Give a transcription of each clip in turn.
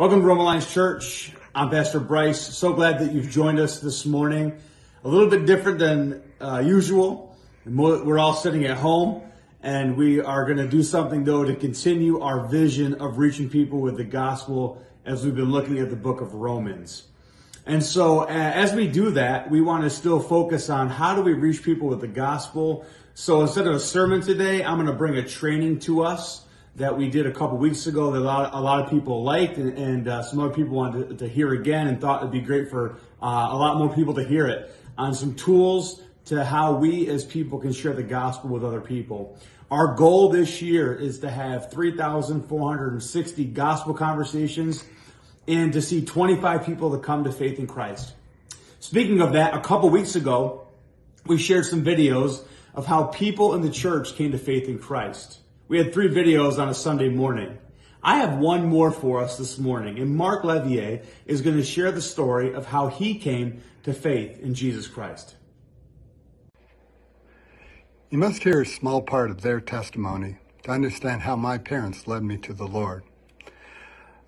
Welcome to Rome Alliance Church. I'm Pastor Bryce. So glad that you've joined us this morning. A little bit different than usual. We're all sitting at home, and we are going to do something, though, to continue our vision of reaching people with the gospel as we've been looking at the book of Romans. And so as we do that, we want to still focus on how do we reach people with the gospel. So instead of a sermon today, I'm going to bring a training to us that we did a couple weeks ago that a lot of people liked, and some other people wanted to hear again and thought it'd be great for a lot more people to hear it, on some tools to how we as people can share the gospel with other people. Our goal this year is to have 3,460 gospel conversations and to see 25 people to come to faith in Christ. Speaking of that, a couple weeks ago, we shared some videos of how people in the church came to faith in Christ. We had 3 videos on a Sunday morning. I have one more for us this morning, and Mark Levier is going to share the story of how he came to faith in Jesus Christ. You must hear a small part of their testimony to understand how my parents led me to the Lord.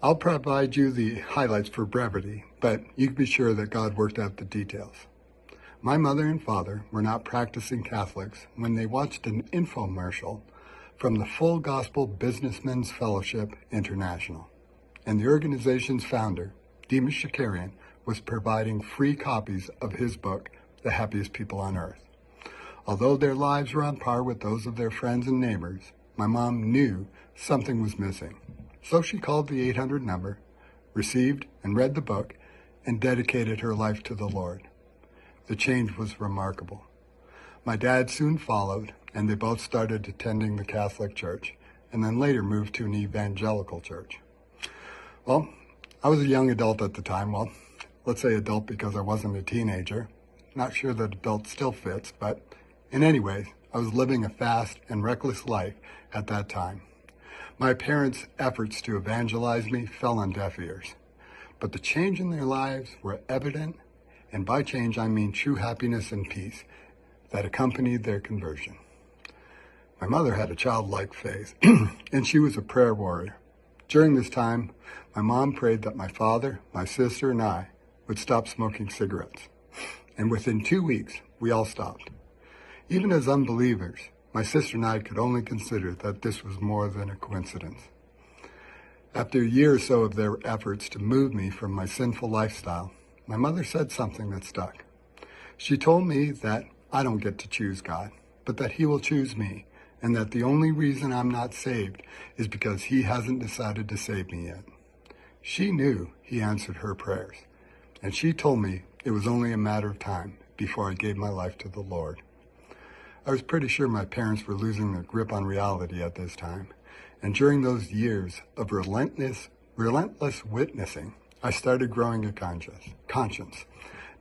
I'll provide you the highlights for brevity, but you can be sure that God worked out the details. My mother and father were not practicing Catholics when they watched an infomercial from the Full Gospel Businessmen's Fellowship International, and the organization's founder, Demas Shakarian, was providing free copies of his book, The Happiest People on Earth. Although their lives were on par with those of their friends and neighbors, my mom knew something was missing. So she called the 800 number, received and read the book, and dedicated her life to the Lord. The change was remarkable. My dad soon followed, and they both started attending the Catholic Church, and then later moved to an evangelical church. Well, I was a young adult at the time. Well, let's say adult because I wasn't a teenager. Not sure that adult still fits, but in any way, I was living a fast and reckless life at that time. My parents' efforts to evangelize me fell on deaf ears, but the change in their lives were evident, and by change I mean true happiness and peace that accompanied their conversion. My mother had a childlike faith, and she was a prayer warrior. During this time, my mom prayed that my father, my sister, and I would stop smoking cigarettes. And within 2 weeks, we all stopped. Even as unbelievers, my sister and I could only consider that this was more than a coincidence. After a year or so of their efforts to move me from my sinful lifestyle, my mother said something that stuck. She told me that I don't get to choose God, but that He will choose me, and that the only reason I'm not saved is because He hasn't decided to save me yet. She knew He answered her prayers, and she told me it was only a matter of time before I gave my life to the Lord. I was pretty sure my parents were losing their grip on reality at this time, and during those years of relentless witnessing, I started growing a conscience.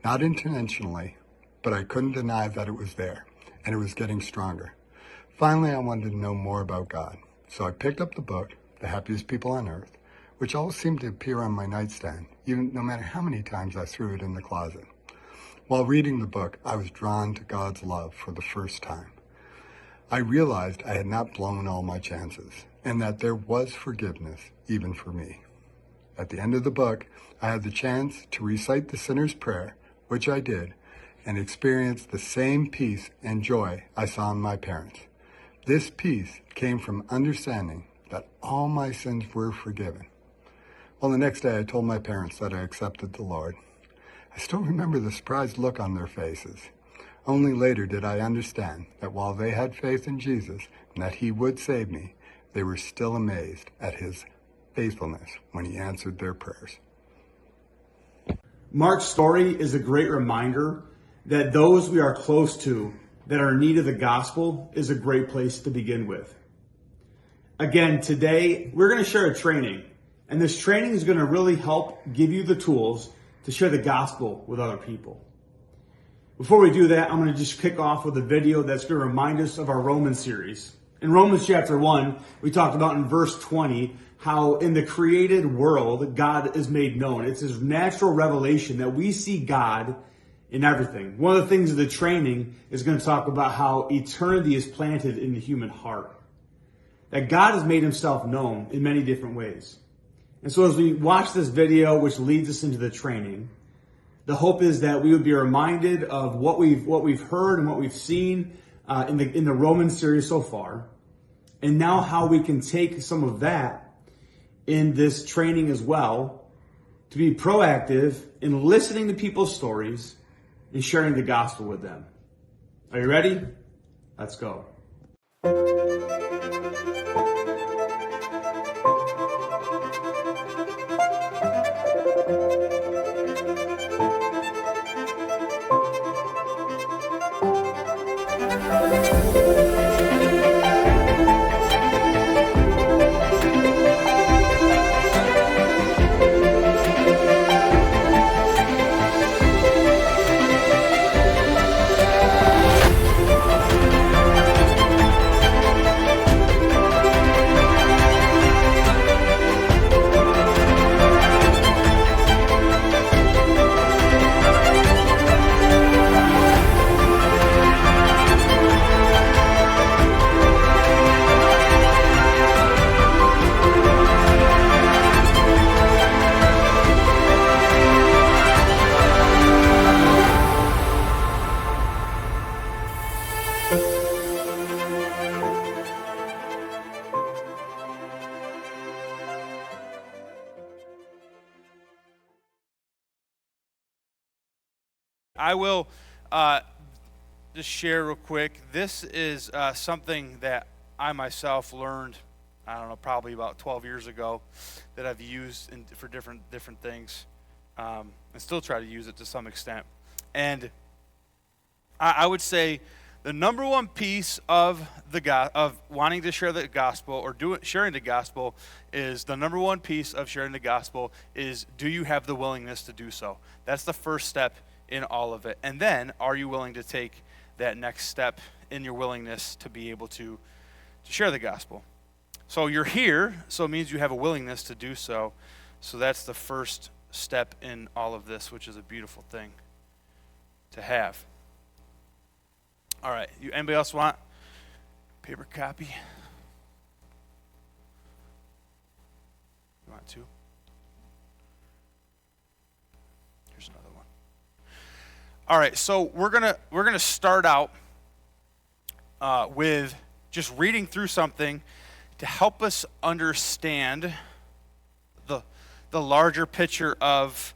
Not intentionally, but I couldn't deny that it was there, and it was getting stronger. Finally, I wanted to know more about God, so I picked up the book, The Happiest People on Earth, which always seemed to appear on my nightstand, even no matter how many times I threw it in the closet. While reading the book, I was drawn to God's love for the first time. I realized I had not blown all my chances, and that there was forgiveness even for me. At the end of the book, I had the chance to recite the sinner's prayer, which I did, and experience the same peace and joy I saw in my parents. This peace came from understanding that all my sins were forgiven. Well, the next day I told my parents that I accepted the Lord. I still remember the surprised look on their faces. Only later did I understand that while they had faith in Jesus and that He would save me, they were still amazed at His faithfulness when He answered their prayers. Mark's story is a great reminder that those we are close to that are in need of the gospel is a great place to begin with. Again, today we're going to share a training, and this training is going to really help give you the tools to share the gospel with other people. Before we do that, I'm going to just kick off with a video that's going to remind us of our Romans series. In Romans chapter 1, we talked about in verse 20 how in the created world, God is made known. It's His natural revelation that we see God in everything. One of the things of the training is going to talk about how eternity is planted in the human heart. That God has made Himself known in many different ways. And so as we watch this video, which leads us into the training, the hope is that we would be reminded of what we've heard and what we've seen in the Roman series so far, and now how we can take some of that in this training as well to be proactive in listening to people's stories and sharing the gospel with them. Are you ready? Let's go. I will just share real quick. This is something that I myself learned, I don't know, probably about 12 years ago, that I've used for different things, and still try to use it to some extent. And I would say the number one piece of of wanting to share the gospel or sharing the gospel is the number one piece of sharing the gospel is, do you have the willingness to do so? That's the first step in all of it. And then, are you willing to take that next step in your willingness to be able to share the gospel? So you're here, so it means you have a willingness to do so. So that's the first step in all of this, which is a beautiful thing to have. All right, anybody else want paper copy? You want to? Here's another one. All right, so we're gonna start out with just reading through something to help us understand the larger picture of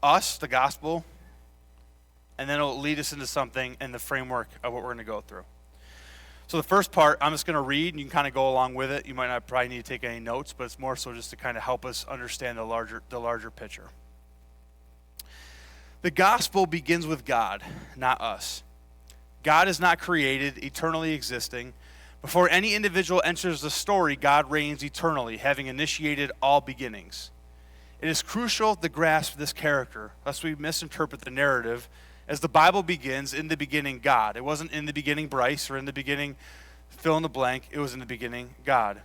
us, the gospel, and then it'll lead us into something in the framework of what we're going to go through. So the first part, I'm just going to read, and you can kind of go along with it. You might not probably need to take any notes, but it's more so just to kind of help us understand the larger picture. The gospel begins with God, not us. God is not created, eternally existing. Before any individual enters the story, God reigns eternally, having initiated all beginnings. It is crucial to grasp this character, lest we misinterpret the narrative. As the Bible begins, in the beginning, God. It wasn't in the beginning, Bryce, or in the beginning, fill in the blank. It was in the beginning, God.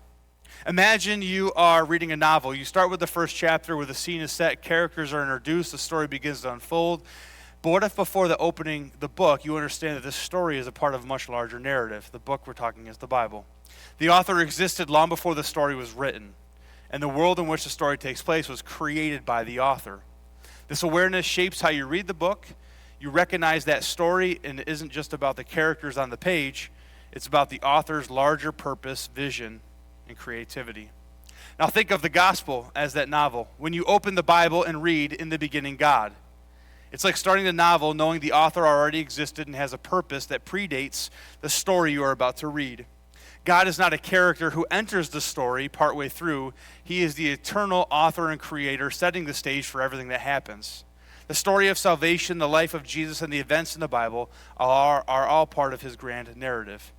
Imagine you are reading a novel. You start with the first chapter where the scene is set, characters are introduced, the story begins to unfold. But what if before the opening the book, you understand that this story is a part of a much larger narrative? The book we're talking is the Bible. The author existed long before the story was written, and the world in which the story takes place was created by the author. This awareness shapes how you read the book. You recognize that story, and it isn't just about the characters on the page. It's about the author's larger purpose, vision, and creativity. Now think of the gospel as that novel. When you open the Bible and read, in the beginning, God. It's like starting the novel knowing the author already existed and has a purpose that predates the story you are about to read. God is not a character who enters the story partway through. He is the eternal author and creator, setting the stage for everything that happens. The story of salvation, the life of Jesus, and the events in the Bible are all part of his grand narrative.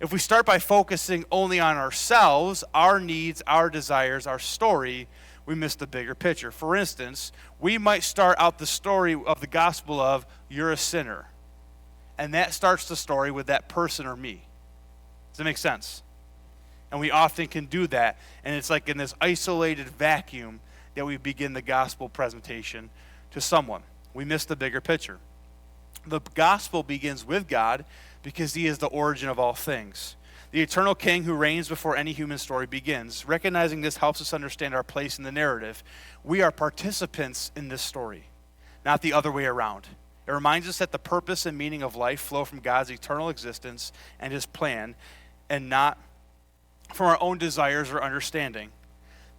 If we start by focusing only on ourselves, our needs, our desires, our story, we miss the bigger picture. For instance, we might start out the story of the gospel of, you're a sinner. And that starts the story with that person or me. Does that make sense? And we often can do that. And it's like in this isolated vacuum that we begin the gospel presentation to someone. We miss the bigger picture. The gospel begins with God because he is the origin of all things. the eternal King who reigns before any human story begins. Recognizing this helps us understand our place in the narrative. We are participants in this story, not the other way around. It reminds us that the purpose and meaning of life flow from God's eternal existence and his plan, and not from our own desires or understanding.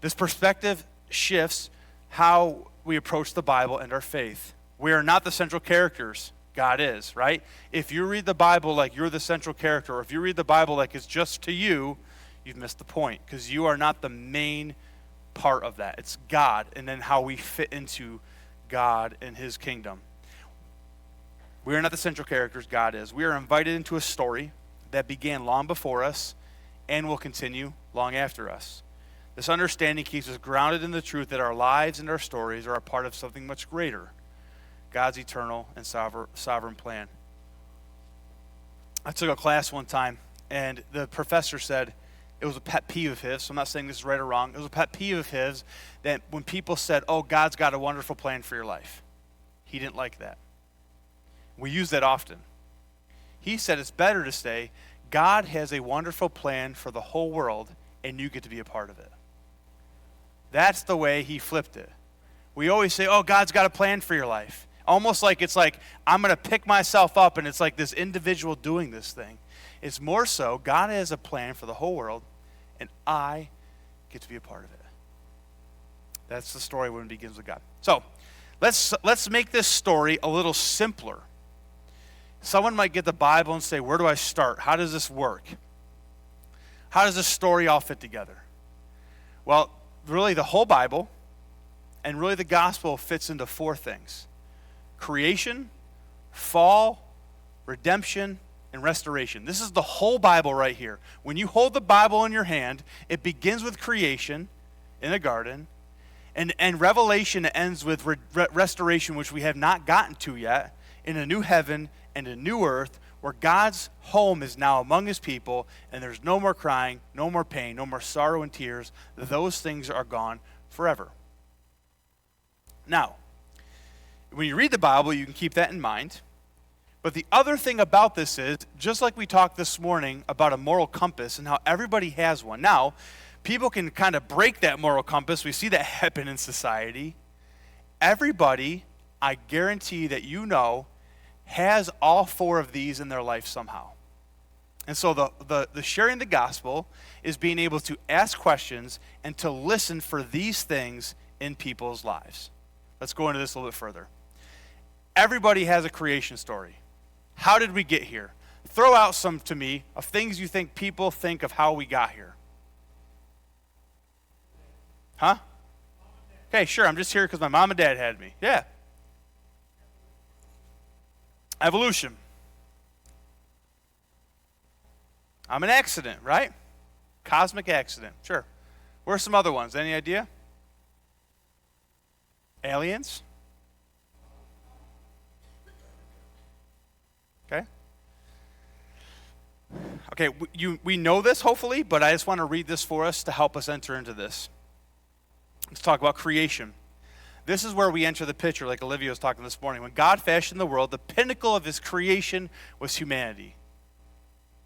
This perspective shifts how we approach the Bible and our faith. We are not the central characters. God is, right? If you read the Bible like you're the central character, or if you read the Bible like it's just to you, you've missed the point, because you are not the main part of that. It's God, and then how we fit into God and his kingdom. We are not the central characters, God is. We are invited into a story that began long before us and will continue long after us. This understanding keeps us grounded in the truth that our lives and our stories are a part of something much greater, God's eternal and sovereign plan. I took a class one time, and the professor said it was a pet peeve of his, so I'm not saying this is right or wrong. It was a pet peeve of his that when people said, oh, God's got a wonderful plan for your life, he didn't like that. We use that often. He said it's better to say, God has a wonderful plan for the whole world, and you get to be a part of it. That's the way he flipped it. We always say, oh, God's got a plan for your life. Almost like it's like, I'm going to pick myself up, and it's like this individual doing this thing. It's more so, God has a plan for the whole world, and I get to be a part of it. That's the story when it begins with God. So, let's make this story a little simpler. Someone might get the Bible and say, where do I start? How does this work? How does this story all fit together? Well, really the whole Bible and really the gospel fits into four things: creation, fall, redemption, and restoration. This is the whole Bible right here. When you hold the Bible in your hand, it begins with creation in the garden, and Revelation ends with restoration, which we have not gotten to yet, in a new heaven and a new earth, where God's home is now among his people, and there's no more crying, no more pain, no more sorrow and tears. Those things are gone forever. Now, when you read the Bible, you can keep that in mind. But the other thing about this is, just like we talked this morning about a moral compass and how everybody has one. Now, people can kind of break that moral compass. We see that happen in society. Everybody, I guarantee that you know, has all four of these in their life somehow. And so the sharing the gospel is being able to ask questions and to listen for these things in people's lives. Let's go into this a little bit further. Everybody has a creation story. How did we get here? Throw out some to me of things you think people think of how we got here. Huh? Okay, sure, I'm just here because my mom and dad had me. Yeah. Evolution. I'm an accident, right? Cosmic accident, sure. Where are some other ones? Any idea? Aliens? Okay. Okay, we know this, hopefully, but I just want to read this for us to help us enter into this. Let's talk about creation. This is where we enter the picture, like Olivia was talking this morning. When God fashioned the world, the pinnacle of his creation was humanity.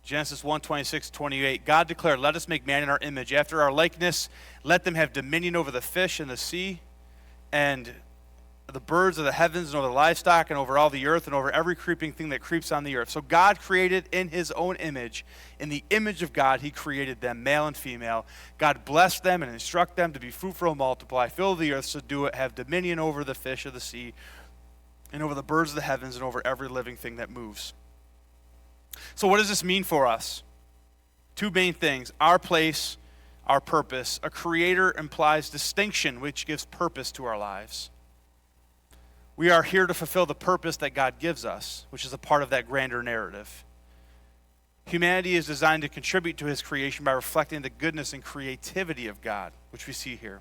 Genesis 1:26-28, God declared, let us make man in our image, after our likeness. Let them have dominion over the fish in the sea, and the birds of the heavens, and over the livestock, and over all the earth, and over every creeping thing that creeps on the earth. So God created in his own image. In the image of God, he created them, male and female. God blessed them and instructed them to be fruitful and multiply, fill the earth, subdue it, have dominion over the fish of the sea, and over the birds of the heavens, and over every living thing that moves. So what does this mean for us? Two main things: our place, our purpose. A creator implies distinction, which gives purpose to our lives. We are here to fulfill the purpose that God gives us, which is a part of that grander narrative. Humanity is designed to contribute to his creation by reflecting the goodness and creativity of God, which we see here.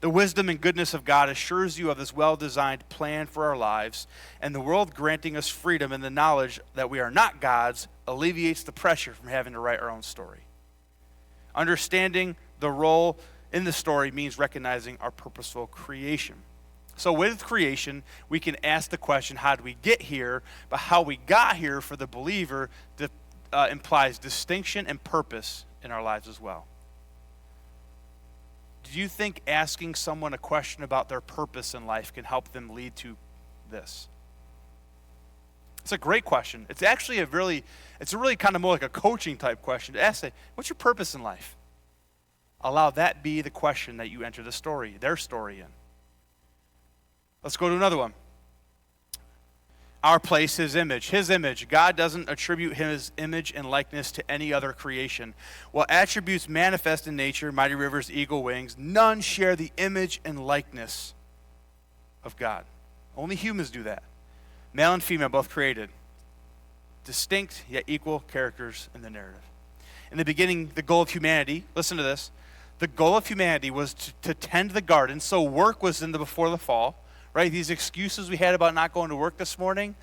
The wisdom and goodness of God assures you of this well-designed plan for our lives, and the world granting us freedom in the knowledge that we are not God's alleviates the pressure from having to write our own story. Understanding the role in the story means recognizing our purposeful creation. So with creation, we can ask the question, how did we get here? But how we got here for the believer implies distinction and purpose in our lives as well. Do you think asking someone a question about their purpose in life can help them lead to this? It's a great question. It's actually it's a really kind of more like a coaching type question to ask, what's your purpose in life? Allow that be the question that you enter their story in. Let's go to another one. Our place, his image. His image. God doesn't attribute his image and likeness to any other creation. While attributes manifest in nature, mighty rivers, eagle wings, none share the image and likeness of God. Only humans do that. Male and female both created. Distinct yet equal characters in the narrative. In the beginning, the goal of humanity, listen to this, the goal of humanity was to tend the garden, so work was before the fall, right? These excuses we had about not going to work this morning,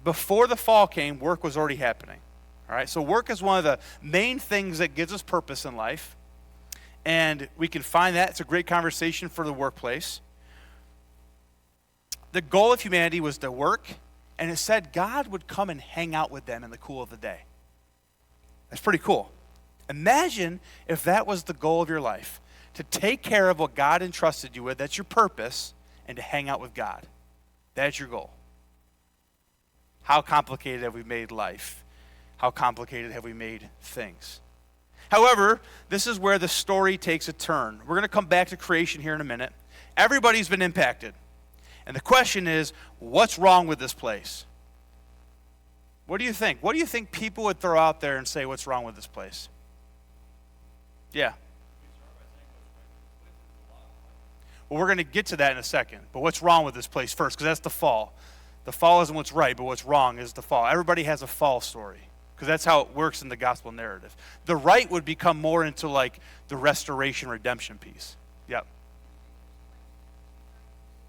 before the fall came, work was already happening, all right? So work is one of the main things that gives us purpose in life, and we can find that. It's a great conversation for the workplace. The goal of humanity was to work, and it said God would come and hang out with them in the cool of the day. That's pretty cool. Imagine if that was the goal of your life, to take care of what God entrusted you with, that's your purpose, and to hang out with God. That's your goal. How complicated have we made life? How complicated have we made things? However, this is where the story takes a turn. We're going to come back to creation here in a minute. Everybody's been impacted. And the question is, what's wrong with this place? What do you think? What do you think people would throw out there and say, what's wrong with this place? Yeah. Well, we're going to get to that in a second. But what's wrong with this place first? Because that's the fall. The fall isn't what's right, but what's wrong is the fall. Everybody has a fall story, because that's how it works in the gospel narrative. The right would become more into like the restoration, redemption piece. Yep.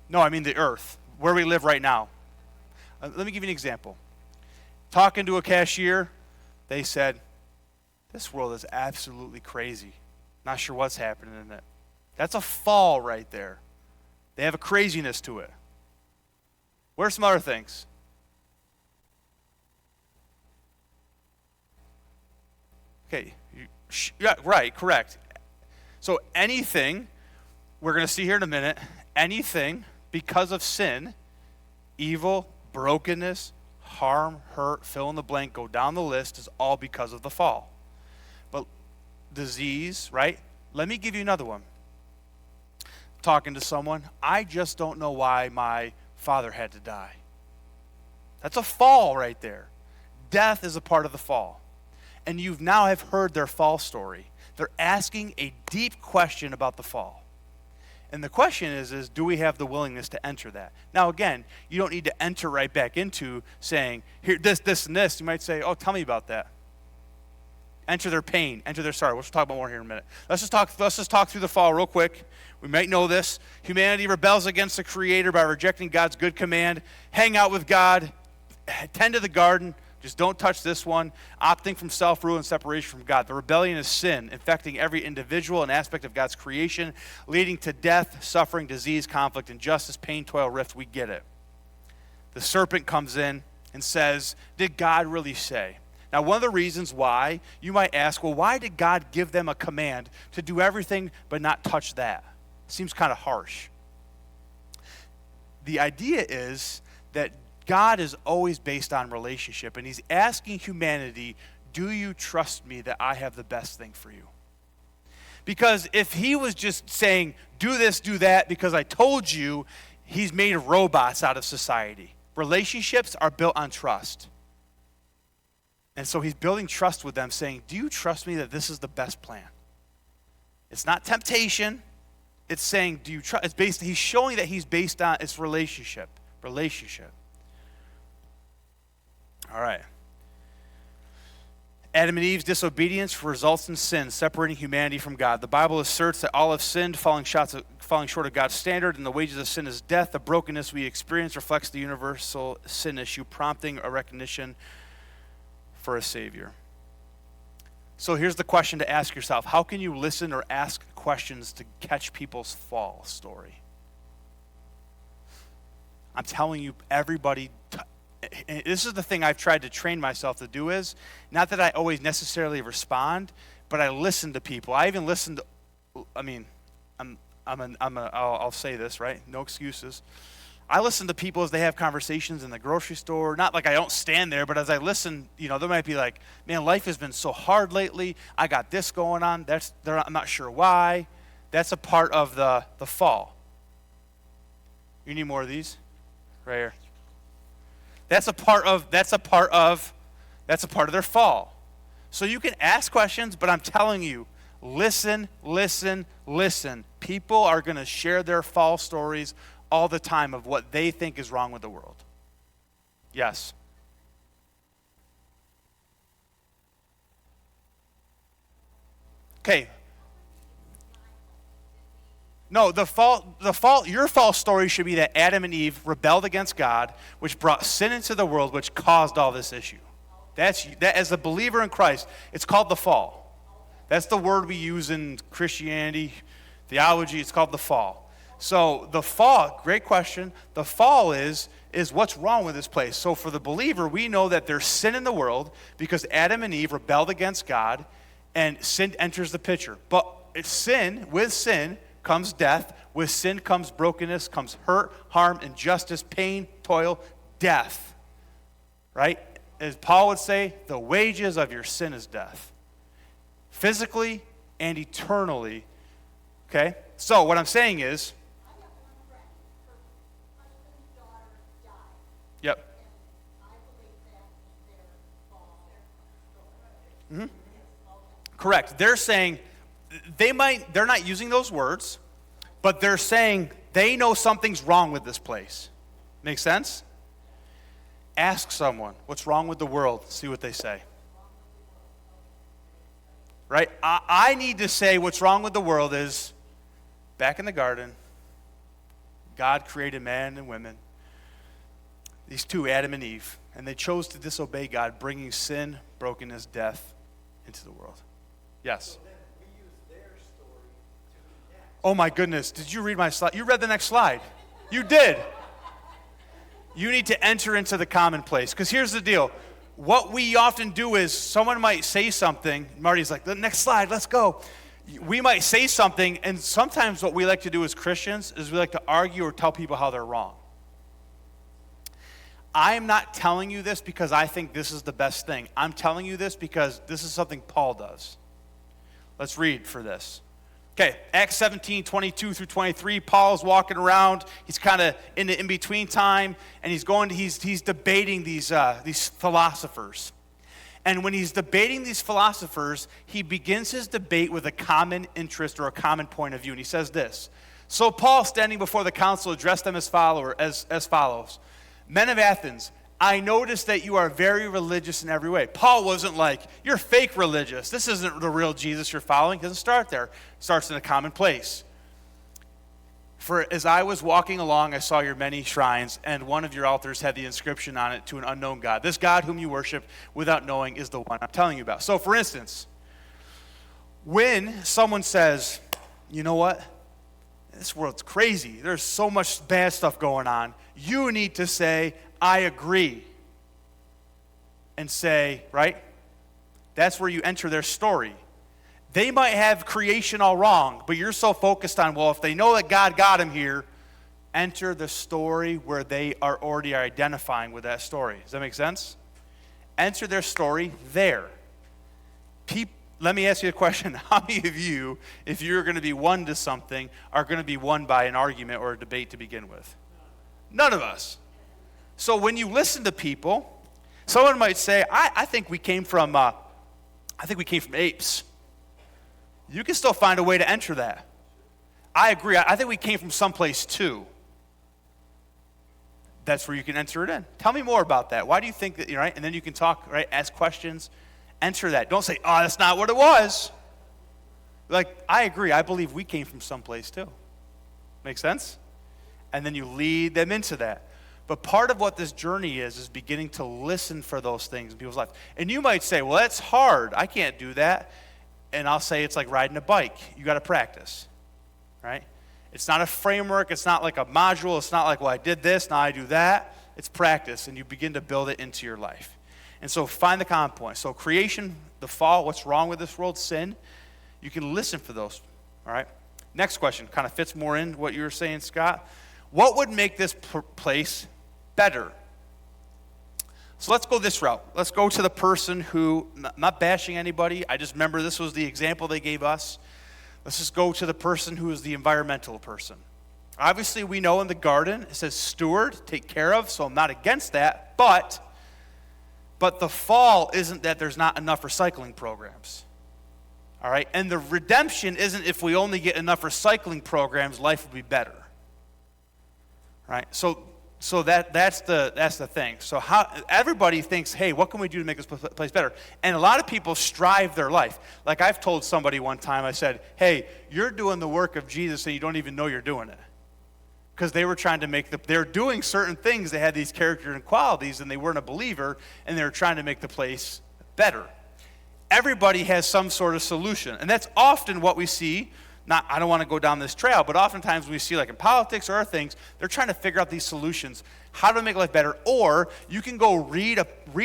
No, I mean the earth, where we live right now. Let me give you an example. Talking to a cashier, they said, this world is absolutely crazy. Not sure what's happening in it. That's a fall right there. They have a craziness to it. What are some other things? Okay, yeah, right, correct. So anything, we're going to see here in a minute, anything because of sin, evil, brokenness, harm, hurt, fill in the blank, go down the list, is all because of the fall. But disease, right? Let me give you another one. Talking to someone, I just don't know why my father had to die. That's a fall right there. Death is a part of the fall. And you now have heard their fall story. They're asking a deep question about the fall. And the question is do we have the willingness to enter that? Now, again, you don't need to enter right back into saying, here, this, and this. You might say, oh, tell me about that. Enter their pain, enter their sorrow. We'll talk about more here in a minute. Let's just talk through the fall real quick. We might know this. Humanity rebels against the Creator by rejecting God's good command. Hang out with God. Tend to the garden. Just don't touch this one. Opting from self-rule and separation from God. The rebellion is sin, infecting every individual and aspect of God's creation, leading to death, suffering, disease, conflict, injustice, pain, toil, rift. We get it. The serpent comes in and says, did God really say? Now, one of the reasons why, you might ask, well, why did God give them a command to do everything but not touch that? Seems kind of harsh. The idea is that God is always based on relationship, and he's asking humanity, do you trust me that I have the best thing for you? Because if he was just saying, do this, do that, because I told you, he's made robots out of society. Relationships are built on trust. And so he's building trust with them, saying, do you trust me that this is the best plan? It's not temptation. It's saying, do you trust? It's based. He's showing that he's based on its relationship. Relationship. All right. Adam and Eve's disobedience results in sin, separating humanity from God. The Bible asserts that all have sinned, falling short of God's standard, and the wages of sin is death. The brokenness we experience reflects the universal sin issue, prompting a recognition for a Savior. So here's the question to ask yourself. How can you listen or ask questions to catch people's fall story? I'm telling you, everybody, and this is the thing I've tried to train myself to do is, not that I always necessarily respond, but I listen to people. I even listen to, I'll say this, right? No excuses. I listen to people as they have conversations in the grocery store. Not like I don't stand there, but as I listen, they might be like, man, life has been so hard lately. I got this going on. I'm not sure why. That's a part of the fall. You need more of these? Right here. That's a part of their fall. So you can ask questions, but I'm telling you, listen. People are going to share their fall stories all the time of what they think is wrong with the world. Yes. Okay. No, your fall story should be that Adam and Eve rebelled against God, which brought sin into the world, which caused all this issue. That as a believer in Christ, it's called the fall. That's the word we use in Christianity, theology. It's called the fall. So the fall, great question. The fall is what's wrong with this place. So for the believer, we know that there's sin in the world because Adam and Eve rebelled against God, and sin enters the picture. But with sin comes death. With sin comes brokenness, comes hurt, harm, injustice, pain, toil, death. Right? As Paul would say, the wages of your sin is death. Physically and eternally. Okay? So what I'm saying is, yep. Mm-hmm. Correct. They're saying they're not using those words, but they're saying they know something's wrong with this place. Make sense? Ask someone, what's wrong with the world? See what they say. Right? I need to say what's wrong with the world is, back in the garden, God created man and women. These two, Adam and Eve, and they chose to disobey God, bringing sin, brokenness, death into the world. Yes? Oh my goodness, did you read my slide? You read the next slide. You did. You need to enter into the commonplace, because here's the deal. What we often do is someone might say something. Marty's like, the next slide, let's go. We might say something, and sometimes what we like to do as Christians is we like to argue or tell people how they're wrong. I'm not telling you this because I think this is the best thing. I'm telling you this because this is something Paul does. Let's read for this. Okay, Acts 17, 22 through 23, Paul's walking around. He's kind of in the in-between time, and he's debating these philosophers. And when he's debating these philosophers, he begins his debate with a common interest or a common point of view. And he says this: So Paul, standing before the council, addressed them as follows. Men of Athens, I notice that you are very religious in every way. Paul wasn't like, you're fake religious. This isn't the real Jesus you're following. He doesn't start there. It starts in a common place. For as I was walking along, I saw your many shrines, and one of your altars had the inscription on it, to an unknown God. This God whom you worship without knowing is the one I'm telling you about. So for instance, when someone says, you know what? This world's crazy. There's so much bad stuff going on. You need to say, I agree. And say, right? That's where you enter their story. They might have creation all wrong, but you're so focused on, well, if they know that God got him here, enter the story where they are already identifying with that story. Does that make sense? Enter their story there. Let me ask you a question. How many of you, if you're going to be won to something, are going to be won by an argument or a debate to begin with? None of us. So when you listen to people, someone might say, I think we came from apes. You can still find a way to enter that. I agree. I think we came from someplace too. That's where you can enter it in. Tell me more about that. Why do you think that, right? And then you can talk, right? Ask questions. Enter that. Don't say, oh, that's not what it was. Like, I agree. I believe we came from someplace too. Make sense? And then you lead them into that. But part of what this journey is beginning to listen for those things in people's life. And you might say, well, that's hard. I can't do that. And I'll say it's like riding a bike. You got to practice, right? It's not a framework. It's not like a module. It's not like, well, I did this, now I do that. it's practice, and you begin to build it into your life. And so find the common point. So creation, the fall, what's wrong with this world, sin. You can listen for those, all right? Next question kind of fits more in what you were saying, Scott. What would make this place better? So let's go this route. Let's go to the person who, not bashing anybody, I just remember this was the example they gave us. Let's just go to the person who is the environmental person. Obviously, we know in the garden, it says steward, take care of, so I'm not against that, but the fall isn't that there's not enough recycling programs. All right? And the redemption isn't if we only get enough recycling programs, life will be better. Right? So that's the thing. So how everybody thinks, hey, what can we do to make this place better? And a lot of people strive their life. Like I've told somebody one time, I said, hey, you're doing the work of Jesus and you don't even know you're doing it. Because they were trying to they're doing certain things, they had these character and qualities, and they weren't a believer, and they were trying to make the place better. Everybody has some sort of solution, and that's often what we see. I don't want to go down this trail, but oftentimes we see, like in politics or other things, they're trying to figure out these solutions, how to make life better. Or you can go read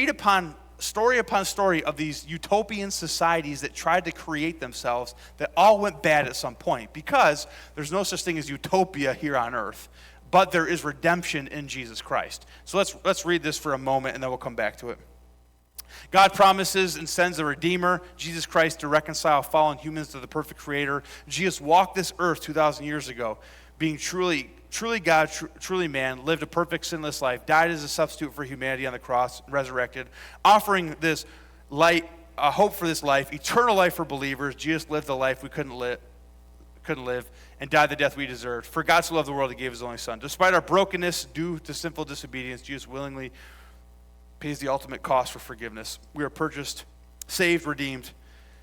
upon story of these utopian societies that tried to create themselves that all went bad at some point, because there's no such thing as utopia here on earth, but there is redemption in Jesus Christ. So let's read this for a moment, and then we'll come back to it. God promises and sends a Redeemer, Jesus Christ, to reconcile fallen humans to the perfect Creator. Jesus walked this earth 2,000 years ago, being truly God, truly man, lived a perfect, sinless life, died as a substitute for humanity on the cross, resurrected, offering this light, a hope for this life, eternal life for believers. Jesus lived the life we couldn't live, and died the death we deserved. For God so loved the world, He gave His only Son. Despite our brokenness due to sinful disobedience, Jesus willingly pays the ultimate cost for forgiveness. We are purchased, saved, redeemed.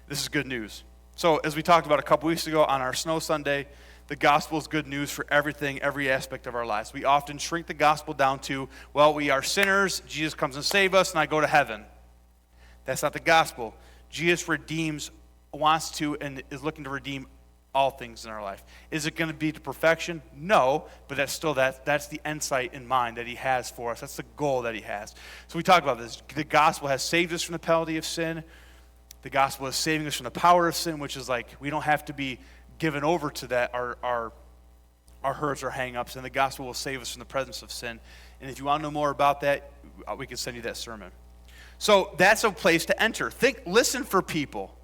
This is good news. So as we talked about a couple weeks ago on our Snow Sunday, the gospel is good news for everything, every aspect of our lives. We often shrink the gospel down to, well, we are sinners, Jesus comes and saves us, and I go to heaven. That's not the gospel. Jesus wants to, and is looking to redeem all things in our life. Is it going to be to perfection? No, but that's the insight in mind that He has for us. That's the goal that He has. So we talked about this. The gospel has saved us from the penalty of sin. The gospel is saving us from the power of sin, which is like we don't have to be given over to that, our hurts or hang-ups, and the gospel will save us from the presence of sin. And if you want to know more about that, we can send you that sermon. So that's a place to enter. Listen for people.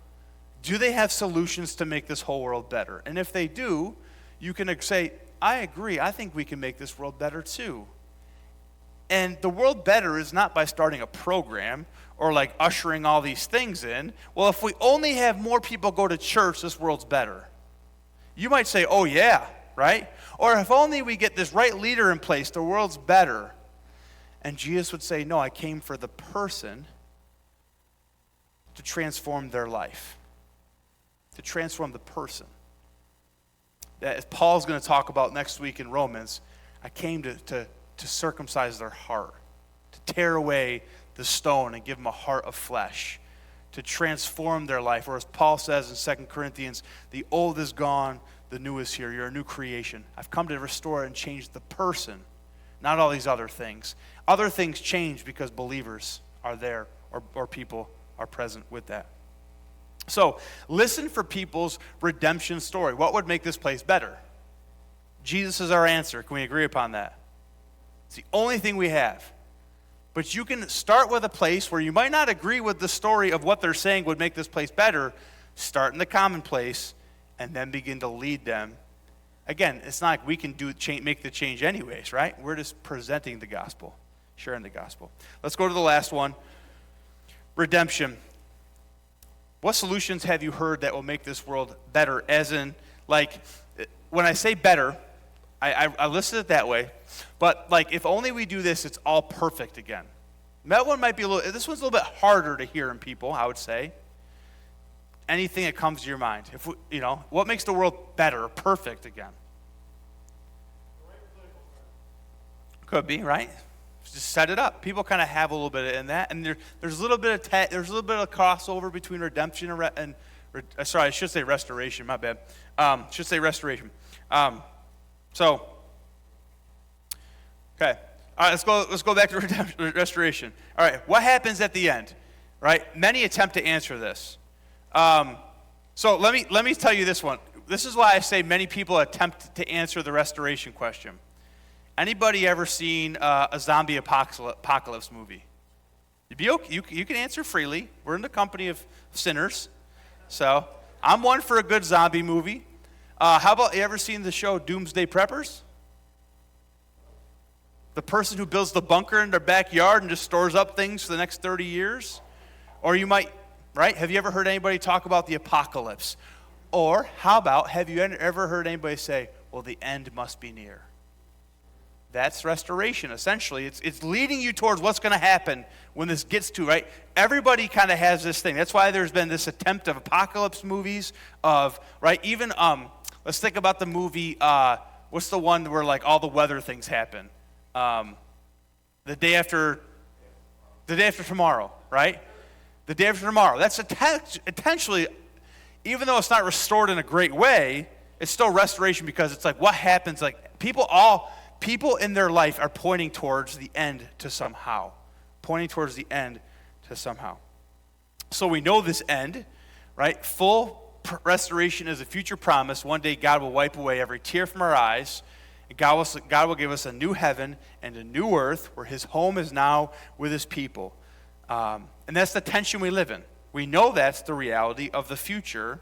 Do they have solutions to make this whole world better? And if they do, you can say, I agree, I think we can make this world better too. And the world better is not by starting a program or like ushering all these things in. Well, if we only have more people go to church, this world's better. You might say, oh yeah, right? Or if only we get this right leader in place, the world's better. And Jesus would say, no, I came for the person to transform their life. To transform the person. That, as Paul's going to talk about next week in Romans, I came to circumcise their heart, to tear away the stone and give them a heart of flesh, to transform their life. Or as Paul says in 2 Corinthians, the old is gone, the new is here. You're a new creation. I've come to restore and change the person, not all these other things. Other things change because believers are there or people are present with that. So, listen for people's redemption story. What would make this place better? Jesus is our answer. Can we agree upon that? It's the only thing we have. But you can start with a place where you might not agree with the story of what they're saying would make this place better. Start in the commonplace and then begin to lead them. Again, it's not like we can make the change anyways, right? We're just presenting the gospel, sharing the gospel. Let's go to the last one. Redemption. What solutions have you heard that will make this world better? As in, like, when I say better, I listed it that way. But, like, if only we do this, it's all perfect again. That one might be this one's a little bit harder to hear in people, I would say. Anything that comes to your mind. What makes the world better, perfect again? Could be, right? Just set it up. People kind of have a little bit in that, and there's a little bit of crossover between redemption and I should say restoration. My bad. Should say restoration. Okay. All right, let's go back to restoration. All right, what happens at the end? Right? Many attempt to answer this. So let me tell you this one. This is why I say many people attempt to answer the restoration question. Anybody ever seen a zombie apocalypse movie? You can answer freely. We're in the company of sinners. So I'm one for a good zombie movie. How about, you ever seen the show Doomsday Preppers? The person who builds the bunker in their backyard and just stores up things for the next 30 years? Or you might, right? Have you ever heard anybody talk about the apocalypse? Or how about, have you ever heard anybody say, well, the end must be near? That's restoration, essentially. It's leading you towards what's going to happen when this gets to, right? Everybody kind of has this thing. That's why there's been this attempt of apocalypse movies of, right? Even, let's think about the movie, what's the one where, like, all the weather things happen? The day after tomorrow, right? The day after tomorrow. That's potentially, even though it's not restored in a great way, it's still restoration because it's like what happens, like people in their life are pointing towards the end to somehow. Pointing towards the end to somehow. So we know this end, right? Full restoration is a future promise. One day God will wipe away every tear from our eyes. And God will give us a new heaven and a new earth where his home is now with his people. And that's the tension we live in. We know that's the reality of the future.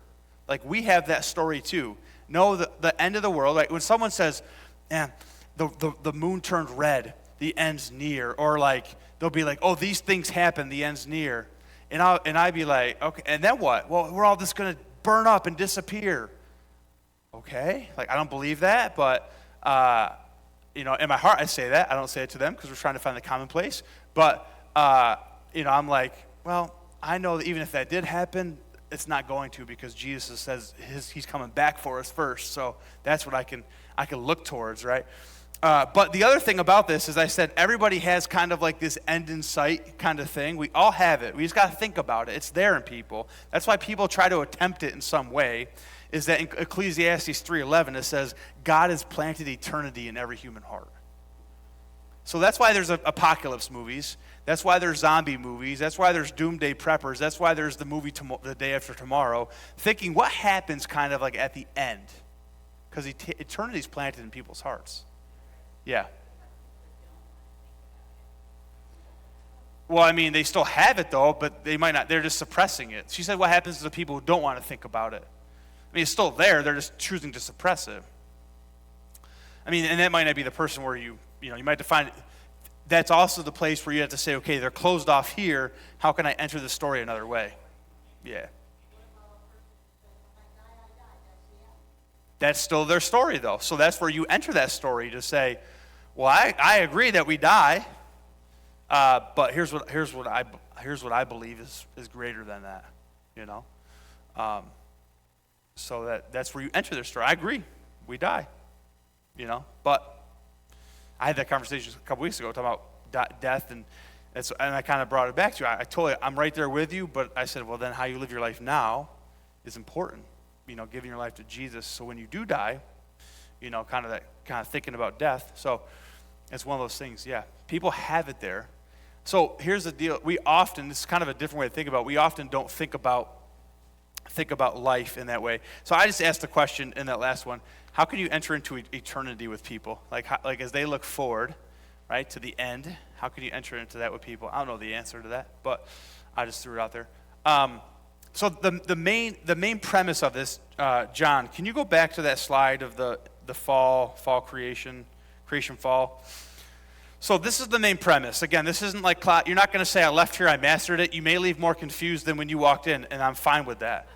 Like we have that story too. Know the end of the world. Like when someone says, man, the moon turned red, the end's near. Or like, they'll be like, oh, these things happen, the end's near. And I'd be like, okay, and then what? Well, we're all just going to burn up and disappear. Okay? Like, I don't believe that, but, in my heart I say that. I don't say it to them because we're trying to find the commonplace. But, I'm like, well, I know that even if that did happen, it's not going to because Jesus says he's coming back for us first. So that's what I can look towards, right? But the other thing about this is I said everybody has kind of like this end in sight kind of thing. We all have it. We just got to think about it. It's there in people. That's why people try to attempt it in some way, is that in Ecclesiastes 3:11 it says, God has planted eternity in every human heart. So that's why there's apocalypse movies. That's why there's zombie movies. That's why there's Doomsday Preppers. That's why there's the movie The Day After Tomorrow, thinking what happens kind of like at the end. Because eternity is planted in people's hearts. Yeah. Well, I mean, they still have it, though, but they might not. They're just suppressing it. She said what happens to the people who don't want to think about it. I mean, it's still there. They're just choosing to suppress it. I mean, and that might not be the person where you might define it. That's also the place where you have to say, okay, they're closed off here. How can I enter the story another way? Yeah. That's still their story, though. So that's where you enter that story to say, well, I agree that we die, but here's what I believe is greater than that, So that's where you enter their story. I agree, we die, But I had that conversation a couple weeks ago talking about death, and I kind of brought it back to you. I told you I'm right there with you, but I said, well, then how you live your life now is important. Giving your life to Jesus. So when you do die, kind of thinking about death. So it's one of those things. Yeah, people have it there. So here's the deal. This is kind of a different way to think about it. We often don't think about life in that way. So I just asked the question in that last one: how can you enter into eternity with people? Like as they look forward, right, to the end. How can you enter into that with people? I don't know the answer to that, but I just threw it out there. So the main premise of this, John, can you go back to that slide of the fall creation fall? So this is the main premise. Again, this isn't like you're not going to say I left here, I mastered it. You may leave more confused than when you walked in, and I'm fine with that.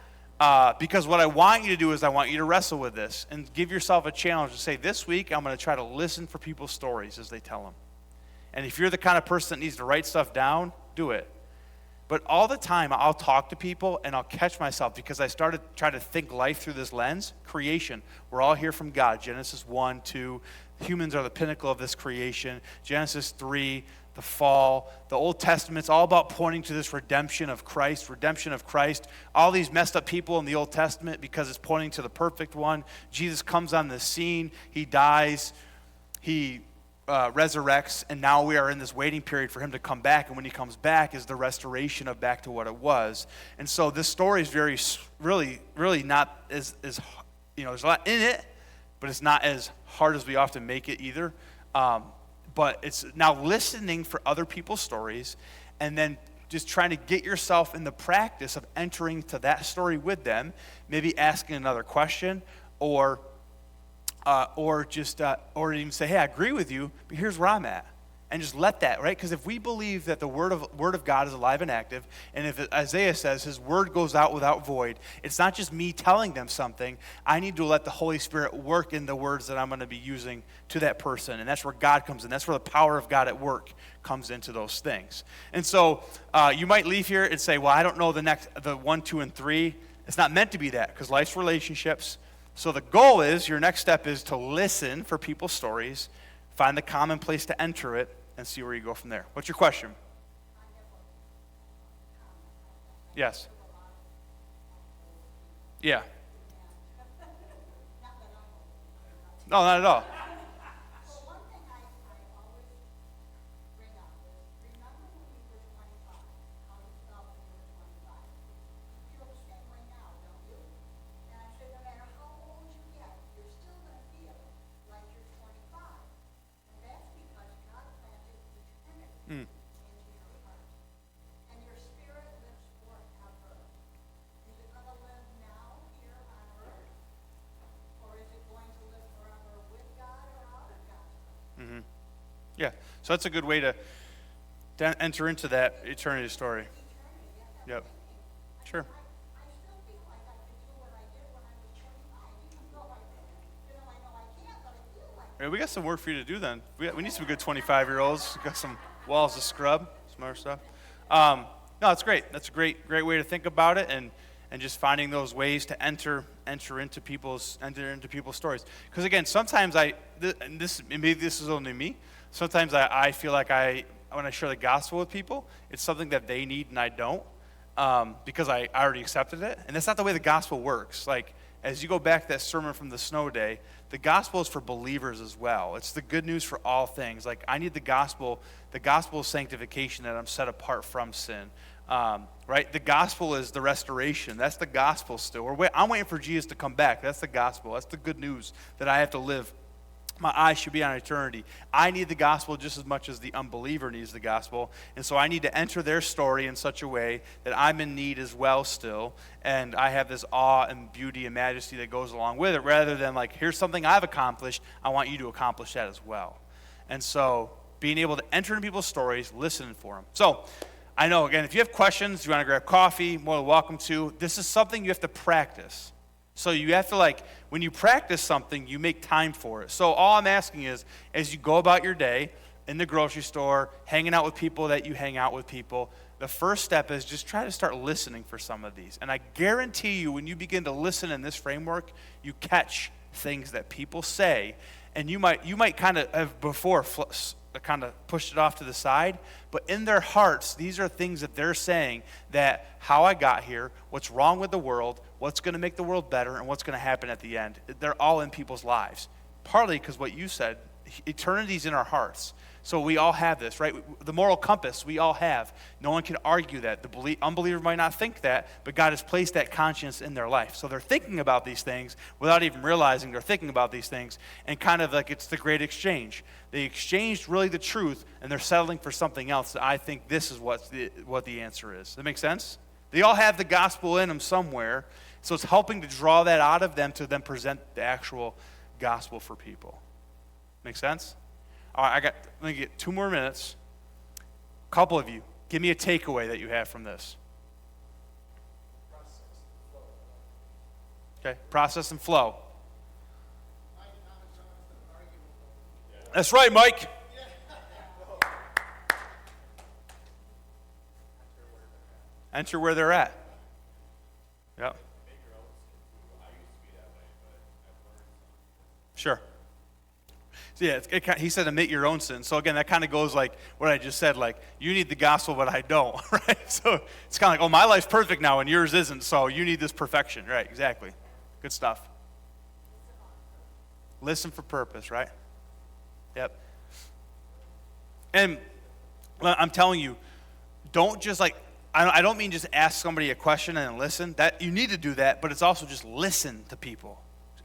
Because what I want you to do is I want you to wrestle with this and give yourself a challenge to say, this week I'm going to try to listen for people's stories as they tell them. And if you're the kind of person that needs to write stuff down, do it. But all the time, I'll talk to people, and I'll catch myself because I started trying to think life through this lens. Creation. We're all here from God. Genesis 1, 2. Humans are the pinnacle of this creation. Genesis 3, the fall. The Old Testament's all about pointing to this redemption of Christ. All these messed up people in the Old Testament because it's pointing to the perfect one. Jesus comes on the scene. He dies. He resurrects, and now we are in this waiting period for him to come back. And when he comes back, is the restoration of back to what it was. And so this story is really not as there's a lot in it, but it's not as hard as we often make it either. But it's now listening for other people's stories, and then just trying to get yourself in the practice of entering to that story with them, maybe asking another question, or even say, hey, I agree with you, but here's where I'm at. And just let that, right? Because if we believe that the word of God is alive and active, and if Isaiah says his word goes out without void, it's not just me telling them something. I need to let the Holy Spirit work in the words that I'm going to be using to that person. And that's where God comes in. That's where the power of God at work comes into those things. And so you might leave here and say, well, I don't know the 1, 2, and 3. It's not meant to be that, because life's relationships. So the goal is, your next step is to listen for people's stories, find the common place to enter it, and see where you go from there. What's your question? Yes. Yeah. No, not at all. Yeah, so that's a good way to enter into that eternity story. Yep, sure. Yeah, we got some work for you to do then. We need some good 25-year-olds. We got some walls to scrub, some other stuff. No, it's great. That's a great way to think about it, and just finding those ways to enter into people's stories. Because again, sometimes maybe this is only me. Sometimes I feel like when I share the gospel with people, it's something that they need and I don't, because I already accepted it. And that's not the way the gospel works. Like, as you go back to that sermon from the snow day, the gospel is for believers as well. It's the good news for all things. Like, I need the gospel. The gospel is sanctification, that I'm set apart from sin. Right? The gospel is the restoration. That's the gospel still. I'm waiting for Jesus to come back. That's the gospel. That's the good news that I have to live. My eyes should be on eternity. I need the gospel just as much as the unbeliever needs the gospel. And so I need to enter their story in such a way that I'm in need as well still. And I have this awe and beauty and majesty that goes along with it, rather than like, here's something I've accomplished. I want you to accomplish that as well. And so being able to enter into people's stories, listening for them. So I know, again, if you have questions, you want to grab coffee, more than welcome to. This is something you have to practice. So you have to, when you practice something, you make time for it. So all I'm asking is, as you go about your day, in the grocery store, hanging out with people that you hang out with people, the first step is just try to start listening for some of these. And I guarantee you, when you begin to listen in this framework, you catch things that people say, and you might kind of have before kind of pushed it off to the side, but in their hearts, these are things that they're saying, that how I got here, what's wrong with the world, what's going to make the world better, and what's going to happen at the end. They're all in people's lives. Partly because what you said, eternity's in our hearts. So we all have this, right? The moral compass we all have. No one can argue that. The unbeliever might not think that, but God has placed that conscience in their life. So they're thinking about these things without even realizing they're thinking about these things, and kind of like it's the great exchange. They exchanged really the truth, and they're settling for something else. I think this is what the answer is. Does that make sense? They all have the gospel in them somewhere, so it's helping to draw that out of them to then present the actual gospel for people. Make sense? All right, let me get 2 more minutes. A couple of you, give me a takeaway that you have from this. Okay, process and flow. That's right, Mike. Enter where they're at. Yep. Sure. So yeah, he said admit your own sin. So again, that kind of goes like what I just said, like you need the gospel, but I don't, right? So it's kind of like, oh, my life's perfect now and yours isn't, so you need this perfection, right? Exactly. Good stuff. Listen for purpose, right? Yep. And I'm telling you, don't just like, I don't mean just ask somebody a question and then listen. That you need to do that, but it's also just listen to people.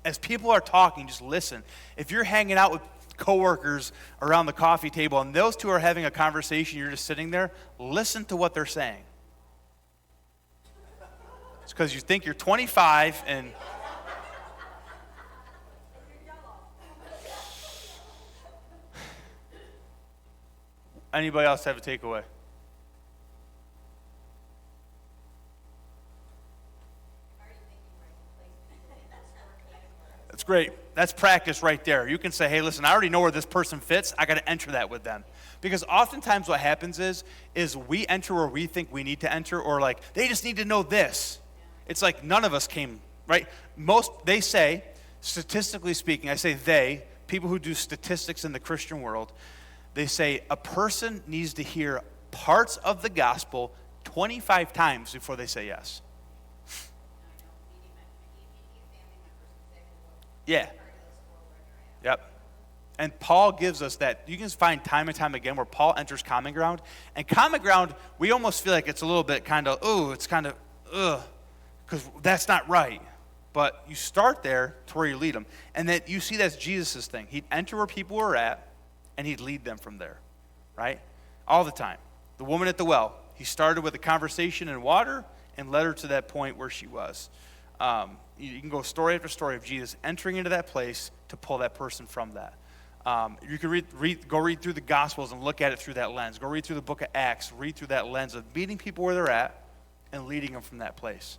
As people are talking, just listen. If you're hanging out with coworkers around the coffee table and those two are having a conversation, you're just sitting there, listen to what they're saying. It's because you think you're 25 and... Anybody else have a takeaway? That's great. That's practice right there. You can say, hey, listen, I already know where this person fits. I got to enter that with them. Because oftentimes what happens is we enter where we think we need to enter, or like, they just need to know this. It's like none of us came, right? They say, statistically speaking, I say they, people who do statistics in the Christian world, they say a person needs to hear parts of the gospel 25 times before they say yes. Yeah. Yep. And Paul gives us that. You can find time and time again where Paul enters common ground. And common ground, we almost feel like it's a little bit kind of, because that's not right. But you start there to where you lead them. And that you see that's Jesus' thing. He'd enter where people were at, and he'd lead them from there, right? All the time. The woman at the well, he started with a conversation in water and led her to that point where she was. You can go story after story of Jesus entering into that place to pull that person from that. You can go read through the Gospels and look at it through that lens. Go read through the book of Acts, read through that lens of meeting people where they're at and leading them from that place.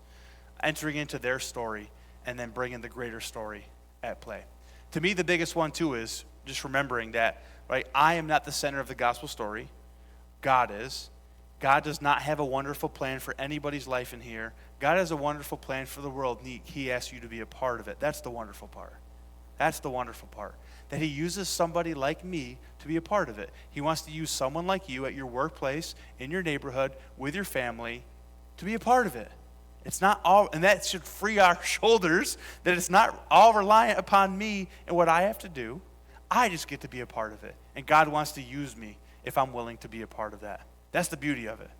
Entering into their story and then bringing the greater story at play. To me, the biggest one, too, is just remembering that, right? I am not the center of the gospel story. God is. God does not have a wonderful plan for anybody's life in here. God has a wonderful plan for the world. He asks you to be a part of it. That's the wonderful part. That's the wonderful part. That he uses somebody like me to be a part of it. He wants to use someone like you at your workplace, in your neighborhood, with your family, to be a part of it. It's not all, and that should free our shoulders, that it's not all reliant upon me and what I have to do. I just get to be a part of it. And God wants to use me if I'm willing to be a part of that. That's the beauty of it.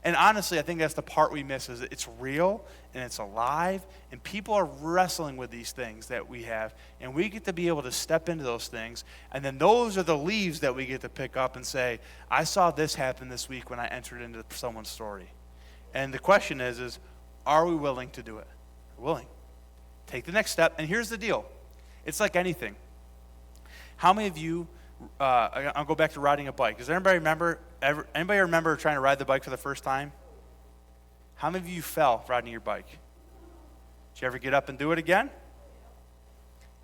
And honestly, I think that's the part we miss, is it's real and it's alive, and people are wrestling with these things that we have, and we get to be able to step into those things, and then those are the leaves that we get to pick up and say, I saw this happen this week when I entered into someone's story. And the question is are we willing to do it? We're willing. Take the next step, and here's the deal. It's like anything. How many of you, I'll go back to riding a bike. Does anybody remember trying to ride the bike for the first time? How many of you fell riding your bike? Did you ever get up and do it again?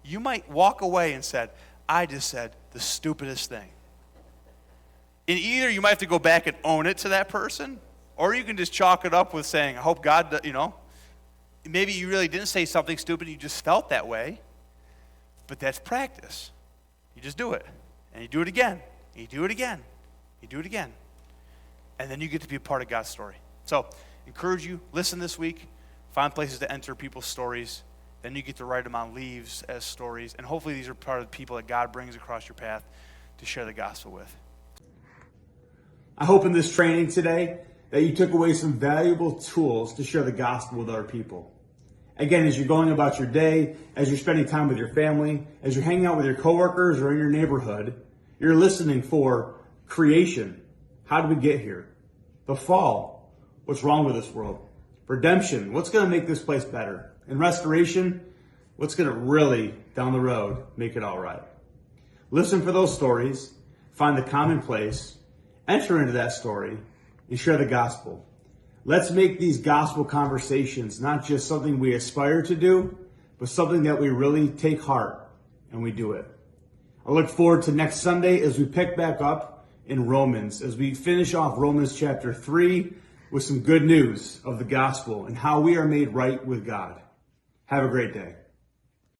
You might walk away and said, I just said the stupidest thing. And either you might have to go back and own it to that person, or you can just chalk it up with saying, I hope God, maybe you really didn't say something stupid, you just felt that way. But that's practice. You just do it. And you do it again. And you do it again. You do it again. And then you get to be a part of God's story. So, encourage you, listen this week. Find places to enter people's stories. Then you get to write them on leaves as stories. And hopefully these are part of the people that God brings across your path to share the gospel with. I hope in this training today that you took away some valuable tools to share the gospel with other people. Again, as you're going about your day, as you're spending time with your family, as you're hanging out with your coworkers or in your neighborhood, you're listening for creation. How did we get here? The fall. What's wrong with this world? Redemption. What's going to make this place better? And restoration. What's going to really, down the road, make it all right? Listen for those stories. Find the common place. Enter into that story and share the gospel. Let's make these gospel conversations not just something we aspire to do, but something that we really take heart and we do it. I look forward to next Sunday as we pick back up in Romans, as we finish off Romans chapter 3 with some good news of the gospel and how we are made right with God. Have a great day.